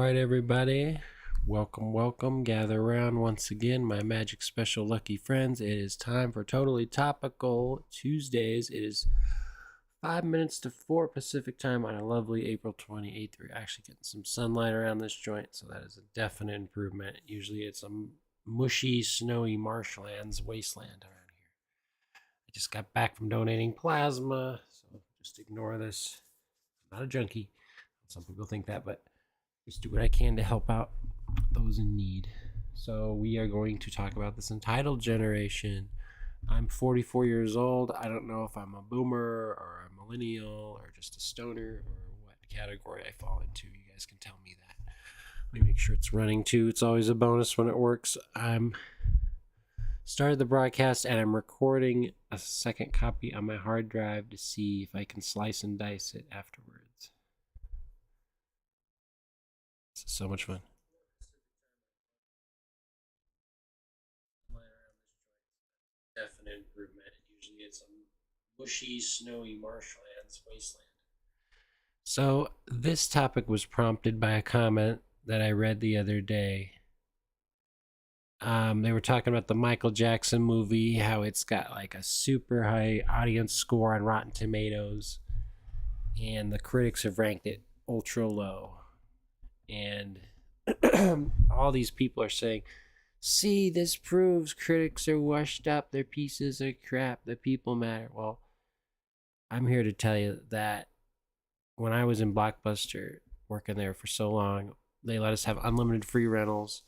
right, everybody. Welcome. Gather around once again, my magic special lucky friends. It is time for Totally Topical Tuesdays. It is 5 minutes to 4 Pacific time on a lovely April 28th. We're actually getting some sunlight around this joint, so that is a definite improvement. Usually it's a mushy, snowy marshlands wasteland around here. I just got back from donating plasma, so just ignore this. I'm not a junkie. Some people think that, but just do what I can to help out those in need. So we are going to talk about this entitled generation. I'm 44 years old. I don't know if I'm a boomer or a millennial or just a stoner or what category I fall into. You guys can tell me that. Let me make sure it's running too. It's always a bonus when it works. I'm started the broadcast and I'm recording a second copy on my hard drive to see if I can slice and dice it afterwards. This is so much fun. Definite improvement. Usually it's a bushy, snowy marshlands wasteland. So this topic was prompted by a comment that I read the other day. They were talking about the Michael Jackson movie, how it's got like a super high audience score on Rotten Tomatoes, and the critics have ranked it ultra low. And all these people are saying, see, this proves critics are washed up, their pieces are crap, the people matter. Well, I'm here to tell you that when I was in Blockbuster working there for so long, they let us have unlimited free rentals.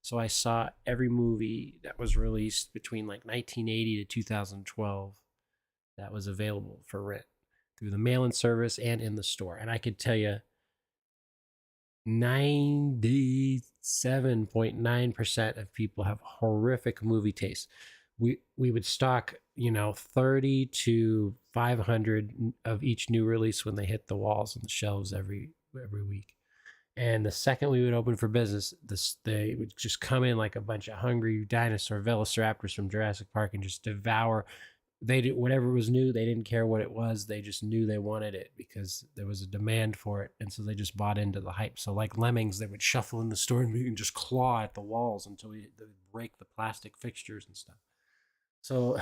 So I saw every movie that was released between like 1980 to 2012 that was available for rent through the mail-in service and in the store. And I could tell you 97.9% of people have horrific movie taste. We would stock, 30 to 500 of each new release when they hit the walls and the shelves every week. And the second we would open for business, they would just come in like a bunch of hungry dinosaur velociraptors from Jurassic Park and just devour. They did whatever was new. They didn't care what it was. They just knew they wanted it because there was a demand for it, and so they just bought into the hype. So like lemmings, they would shuffle in the store and just claw at the walls until they break the plastic fixtures and stuff. So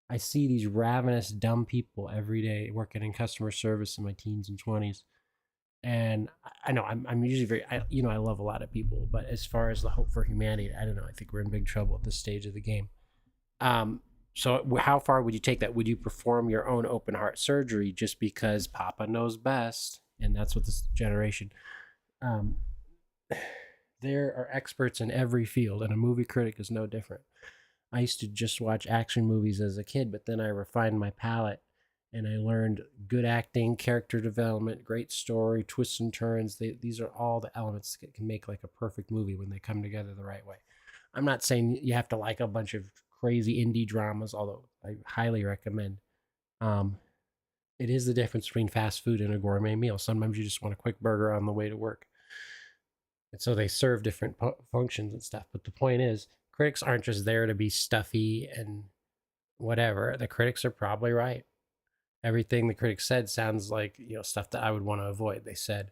I see these ravenous, dumb people every day working in customer service in my teens and 20s. And I know I'm usually I love a lot of people, but as far as the hope for humanity, I don't know. I think we're in big trouble at this stage of the game. So how far would you take that? Would you perform your own open heart surgery just because Papa knows best? And that's what this generation. Um, there are experts in every field, and a movie critic is no different. I used to just watch action movies as a kid, but then I refined my palate and I learned good acting, character development, great story, twists and turns. These are all the elements that can make like a perfect movie when they come together the right way. I'm not saying you have to like a bunch of crazy indie dramas, although I highly recommend. Um, it is the difference between fast food and a gourmet meal. Sometimes you just want a quick burger on the way to work. And so they serve different functions and stuff. But the point is, critics aren't just there to be stuffy and whatever. The critics are probably right. Everything the critics said sounds like stuff that I would want to avoid. They said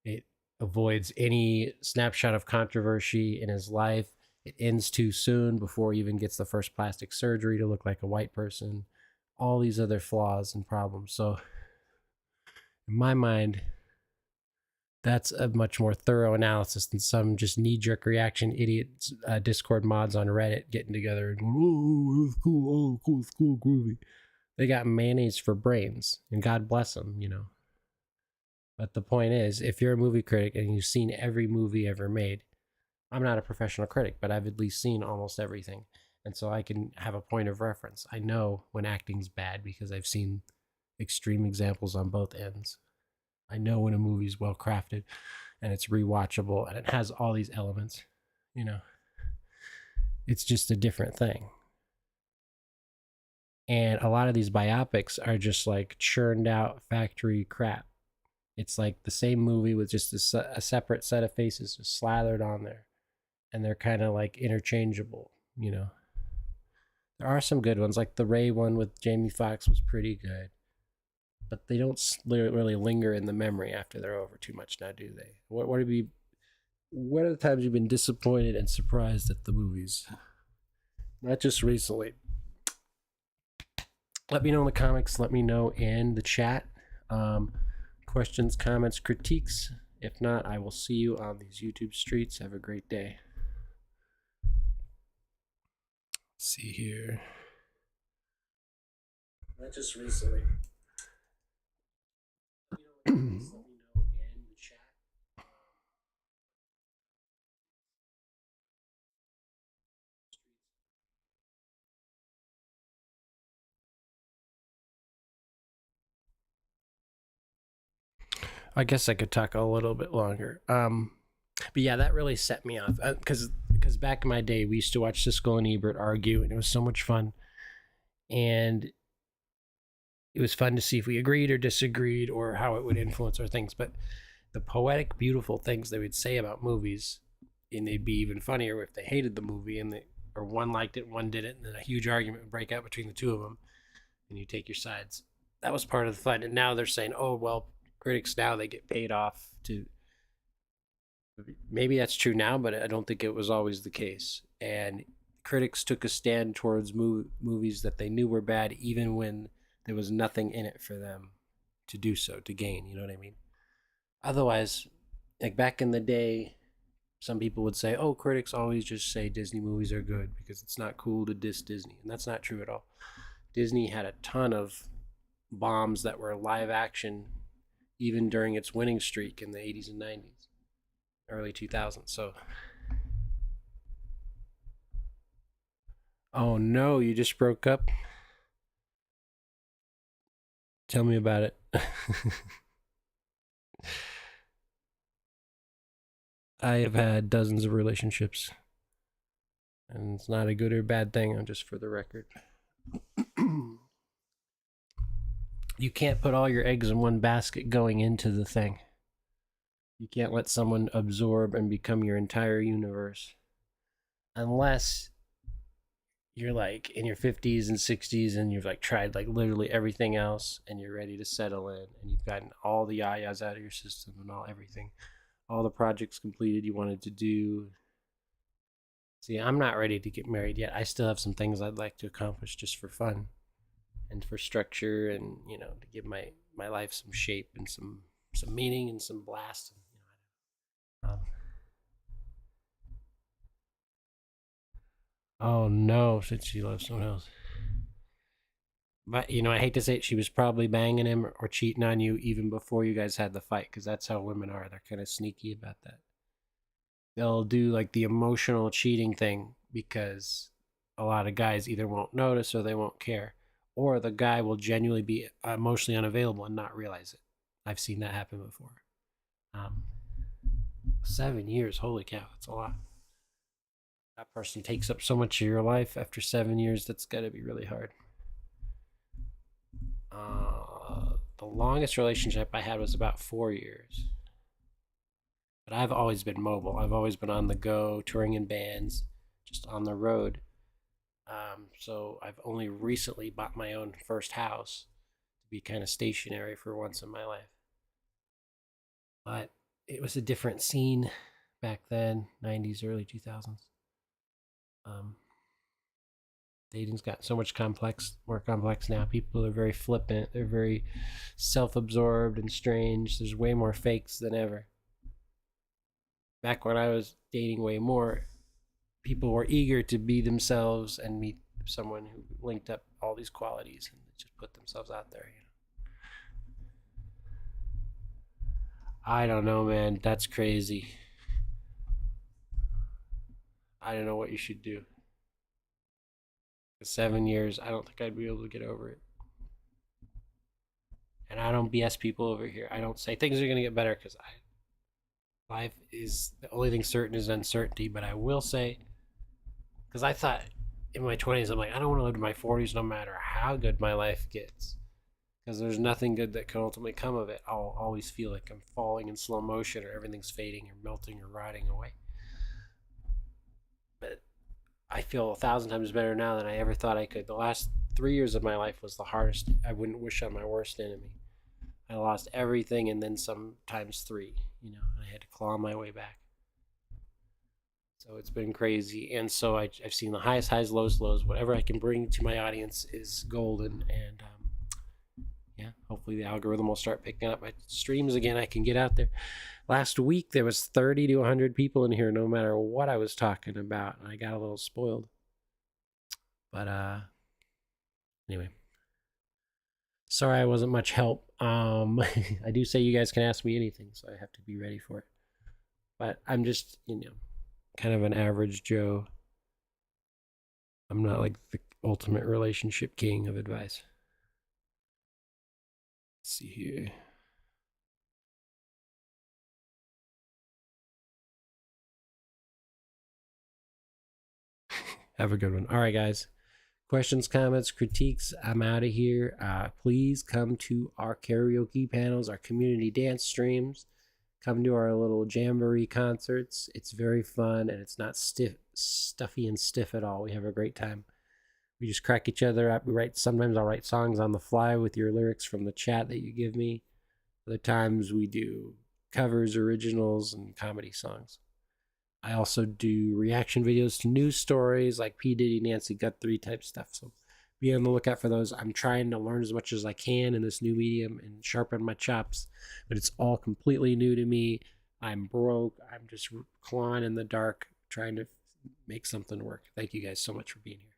it avoids any snapshot of controversy in his life. It ends too soon before he even gets the first plastic surgery to look like a white person. All these other flaws and problems. So, in my mind, that's a much more thorough analysis than some just knee-jerk reaction idiots, Discord mods on Reddit getting together and going, oh, it's cool, it's cool, groovy. They got mayonnaise for brains, and God bless them, But the point is, if you're a movie critic and you've seen every movie ever made, I'm not a professional critic, but I've at least seen almost everything. And so I can have a point of reference. I know when acting's bad because I've seen extreme examples on both ends. I know when a movie's well crafted and it's rewatchable and it has all these elements. It's just a different thing. And a lot of these biopics are just like churned out factory crap. It's like the same movie with just a separate set of faces just slathered on there. And they're kind of like interchangeable. There are some good ones, like the Ray one with Jamie Foxx was pretty good. but they don't really linger in the memory after they're over too much now, do they? What are the times you've been disappointed and surprised at the movies? Not just recently. Let me know in the comics. Let me know in the chat. Questions, comments, critiques. If not, I will see you on these YouTube streets. Have a great day. Let's see here. Not just recently. Let me know in the chat. I guess I could talk a little bit longer. But yeah, that really set me off because back in my day we used to watch Siskel and Ebert argue, and it was so much fun. And it was fun to see if we agreed or disagreed or how it would influence our things. But the poetic, beautiful things they would say about movies, and they'd be even funnier if they hated the movie or one liked it, one didn't, and then a huge argument would break out between the two of them, and you take your sides. That was part of the fun. And now they're saying, oh well, critics now they get paid off to. Maybe that's true now, but I don't think it was always the case. And critics took a stand towards movies that they knew were bad, even when there was nothing in it for them to do so, to gain. You know what I mean? Otherwise, like back in the day, some people would say, oh, critics always just say Disney movies are good because it's not cool to diss Disney. And that's not true at all. Disney had a ton of bombs that were live action, even during its winning streak in the 80s and 90s, early 2000s. So, oh no, you just broke up? Tell me about it. I have had dozens of relationships, and it's not a good or bad thing, just for the record. You can't put all your eggs in one basket going into the thing. You can't let someone absorb and become your entire universe. Unless you're like in your 50s and 60s and you've like tried like literally everything else and you're ready to settle in and you've gotten all the yayas out of your system and all the projects completed you wanted to do. See, I'm not ready to get married yet. I still have some things I'd like to accomplish just for fun and for structure and, to give my life some shape and some meaning and some blast. Oh no, said she loves someone else. But I hate to say it, she was probably banging him or cheating on you even before you guys had the fight, because that's how women are. They're kind of sneaky about that. They'll do like the emotional cheating thing because a lot of guys either won't notice or they won't care, or the guy will genuinely be emotionally unavailable and not realize it. I've seen that happen before. 7 years, holy cow, that's a lot. That person takes up so much of your life after 7 years. That's got to be really hard. The longest relationship I had was about 4 years. But I've always been mobile. I've always been on the go, touring in bands, just on the road. So I've only recently bought my own first house to be kind of stationary for once in my life. But it was a different scene back then, 90s, early 2000s. Dating's got so much more complex now. People are very flippant. They're very self-absorbed and strange. There's way more fakes than ever. Back when I was dating way more, people were eager to be themselves and meet someone who linked up all these qualities and just put themselves out there. I don't know, man. That's crazy. I don't know what you should do. 7 years, I don't think I'd be able to get over it. And I don't BS people over here. I don't say things are going to get better because life is the only thing certain is uncertainty. But I will say, because I thought in my 20s, I'm like, I don't want to live to my 40s no matter how good my life gets. Because there's nothing good that can ultimately come of it. I'll always feel like I'm falling in slow motion or everything's fading or melting or rotting away. But I feel 1,000 times better now than I ever thought I could. The last 3 years of my life was the hardest. I wouldn't wish on my worst enemy. I lost everything and then sometimes three, you know, and I had to claw my way back. So it's been crazy. And so I've seen the highest highs, lowest lows. Whatever I can bring to my audience is golden. And yeah, hopefully the algorithm will start picking up my streams again. I can get out there. Last week there was 30 to 100 people in here, no matter what I was talking about. And I got a little spoiled. But anyway, sorry I wasn't much help. I do say you guys can ask me anything, so I have to be ready for it. But I'm just, you know, kind of an average Joe. I'm not like the ultimate relationship king of advice. Let's see here. Have a good one. All right, guys. Questions, comments, critiques. I'm out of here. Please come to our karaoke panels, our community dance streams. Come to our little jamboree concerts. It's very fun and it's not stuffy and stiff at all. We have a great time. We just crack each other up. Sometimes I'll write songs on the fly with your lyrics from the chat that you give me. Other times we do covers, originals, and comedy songs. I also do reaction videos to news stories like P. Diddy, Nancy Guthrie type stuff. So be on the lookout for those. I'm trying to learn as much as I can in this new medium and sharpen my chops, but it's all completely new to me. I'm broke. I'm just clawing in the dark, trying to make something work. Thank you guys so much for being here.